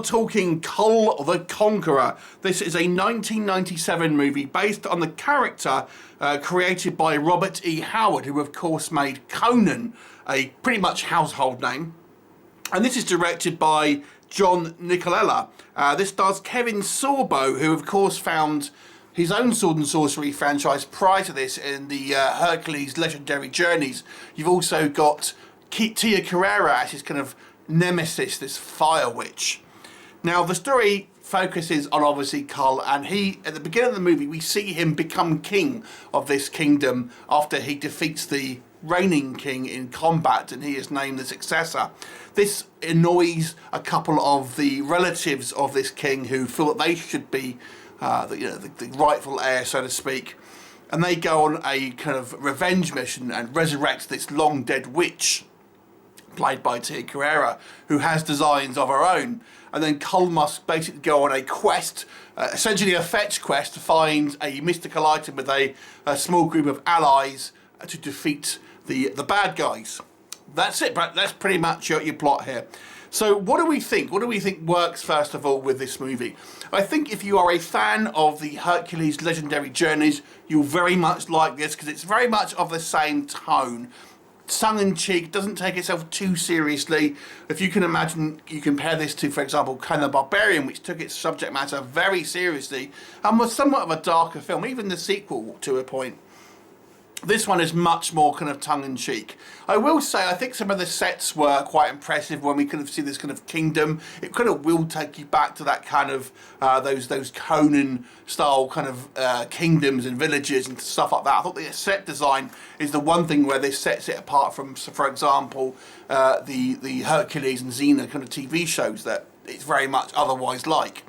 are talking Kull the Conqueror. This is a 1997 movie based on the character created by Robert E. Howard, who of course made Conan a pretty much household name. And this is directed by John Nicolella. This stars Kevin Sorbo, who of course found his own sword and sorcery franchise prior to this in the Hercules Legendary Journeys. You've also got Tia Carrera as his kind of nemesis, this fire witch. Now the story focuses on obviously Kull, and he, at the beginning of the movie, we see him become king of this kingdom after he defeats the reigning king in combat, and he is named the successor. This annoys a couple of the relatives of this king who feel that they should be the rightful heir, so to speak, and they go on a kind of revenge mission and resurrect this long dead witch played by Tia Carrera, who has designs of her own. And then Kull must basically go on a quest, essentially a fetch quest, to find a mystical item with a small group of allies to defeat the bad guys. That's it, but that's pretty much your plot here. So what do we think? What do we think works, first of all, with this movie? I think if you are a fan of the Hercules Legendary Journeys, you'll very much like this, because it's very much of the same tone. Tongue-in-cheek, doesn't take itself too seriously. If you can imagine, you compare this to, for example, Conan the Barbarian, which took its subject matter very seriously and was somewhat of a darker film, even the sequel to a point. This one is much more kind of tongue-in-cheek. I will say, I think some of the sets were quite impressive when we kind of see this kind of kingdom. It kind of will take you back to that kind of, those Conan-style kind of kingdoms and villages and stuff like that. I thought the set design is the one thing where this sets it apart from, so for example, the Hercules and Xena kind of TV shows that it's very much otherwise like.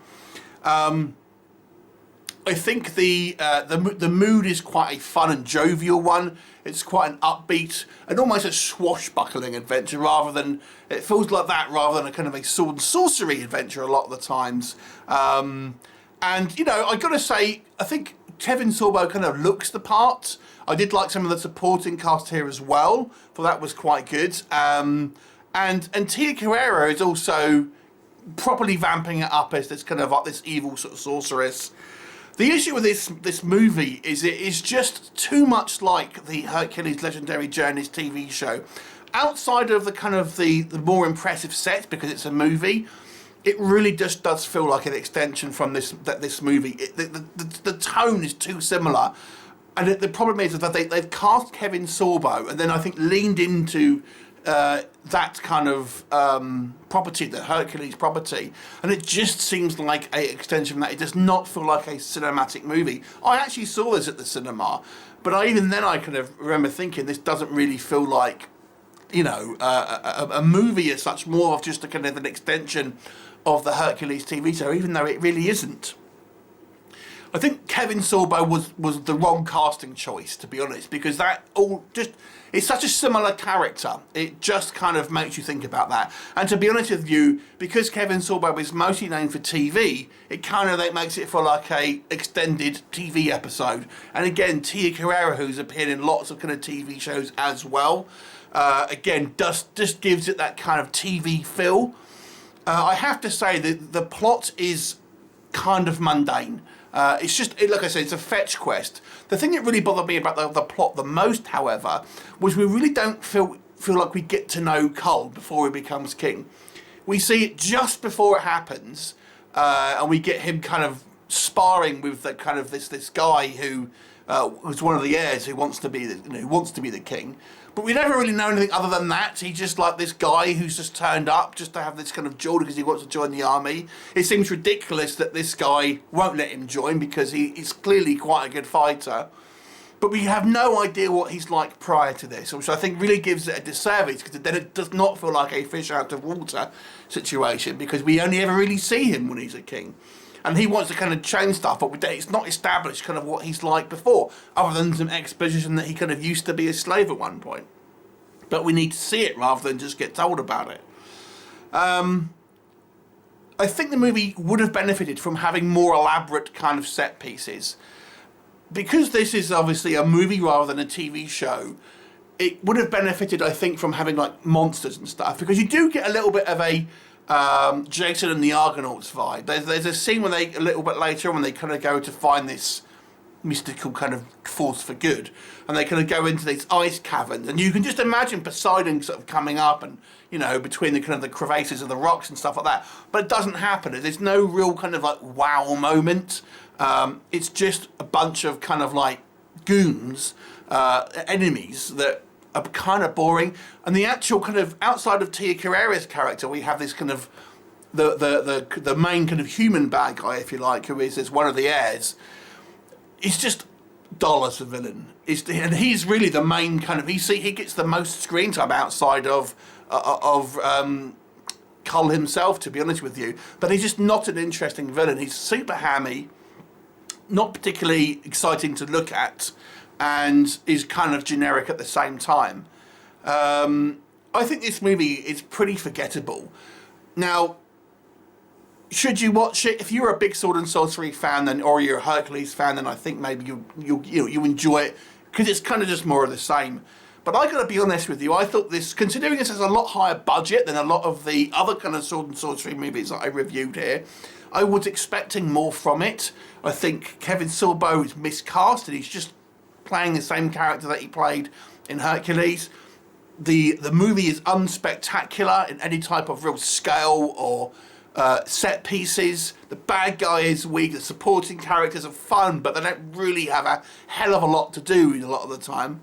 I think the mood is quite a fun and jovial one. It's quite an upbeat and almost a swashbuckling adventure, rather than, it feels like that rather than a kind of a sword and sorcery adventure a lot of the times. And you know, I gotta say, I think Kevin Sorbo kind of looks the part. I did like some of the supporting cast here as well, for that was quite good. And Tia Carrera is also properly vamping it up as this kind of like this evil sort of sorceress. The issue with this movie is it is just too much like the Hercules Legendary Journeys TV show. Outside of the kind of the more impressive sets, because it's a movie, it really just does feel like an extension from this movie. The tone is too similar, and the problem is that they've cast Kevin Sorbo and then I think leaned into that kind of property, the Hercules property, and it just seems like a extension of that. It does not feel like a cinematic movie. I actually saw this at the cinema, but even then I kind of remember thinking this doesn't really feel like, you know, a movie as such, more of just a kind of an extension of the Hercules TV show, even though it really isn't. I think Kevin Sorbo was the wrong casting choice, to be honest, because that all just, it's such a similar character. It just kind of makes you think about that. And to be honest with you, because Kevin Sorbo is mostly known for TV, it kind of makes it feel like a extended TV episode. And again, Tia Carrera, who's appeared in lots of kind of TV shows as well, again, just gives it that kind of TV feel. I have to say that the plot is kind of mundane. It's just, like I said, it's a fetch quest. The thing that really bothered me about the plot the most, however, was we really don't feel like we get to know Kull before he becomes king. We see it just before it happens, and we get him kind of sparring with the kind of this guy who was one of the heirs who wants to be the king. But we never really know anything other than that. He's just like this guy who's just turned up just to have this kind of joy because he wants to join the army. It seems ridiculous that this guy won't let him join because he's clearly quite a good fighter. But we have no idea what he's like prior to this, which I think really gives it a disservice, because then it does not feel like a fish out of water situation, because we only ever really see him when he's a king. And he wants to kind of change stuff, but it's not established kind of what he's like before, other than some exposition that he kind of used to be a slave at one point. But we need to see it rather than just get told about it. I think the movie would have benefited from having more elaborate kind of set pieces. Because this is obviously a movie rather than a TV show, it would have benefited, I think, from having like monsters and stuff, because you do get a little bit of a Jason and the Argonauts vibe. There's a scene where they, a little bit later on, when they kind of go to find this mystical kind of force for good, and they kind of go into these ice caverns, and you can just imagine Poseidon sort of coming up and, you know, between the kind of the crevasses of the rocks and stuff like that, but it doesn't happen. There's no real kind of like wow moment. It's just a bunch of kind of like goons, enemies that are kind of boring, and the actual kind of, outside of Tia Carrere's character, we have this kind of the main kind of human bad guy, if you like, who is one of the heirs. He's just dull as a villain. And he's really the main kind of, he gets the most screen time outside of Kull himself, to be honest with you. But he's just not an interesting villain. He's super hammy, not particularly exciting to look at, and is kind of generic at the same time. I think this movie is pretty forgettable. Now, should you watch it? If you're a big sword and sorcery fan, then, or you're a Hercules fan, then I think maybe you enjoy it, because it's kind of just more of the same. But I got to be honest with you, I thought this, considering this has a lot higher budget than a lot of the other kind of sword and sorcery movies that I reviewed here, I was expecting more from it. I think Kevin Sorbo is miscast, and he's just playing the same character that he played in Hercules. The movie is unspectacular in any type of real scale or set pieces. The bad guy is weak, the supporting characters are fun, but they don't really have a hell of a lot to do a lot of the time.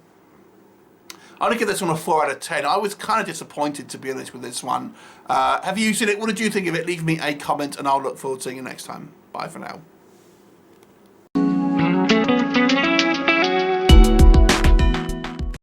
I'm going to give this one a 4 out of 10. I was kind of disappointed, to be honest, with this one. Have you seen it? What did you think of it? Leave me a comment, and I'll look forward to seeing you next time. Bye for now.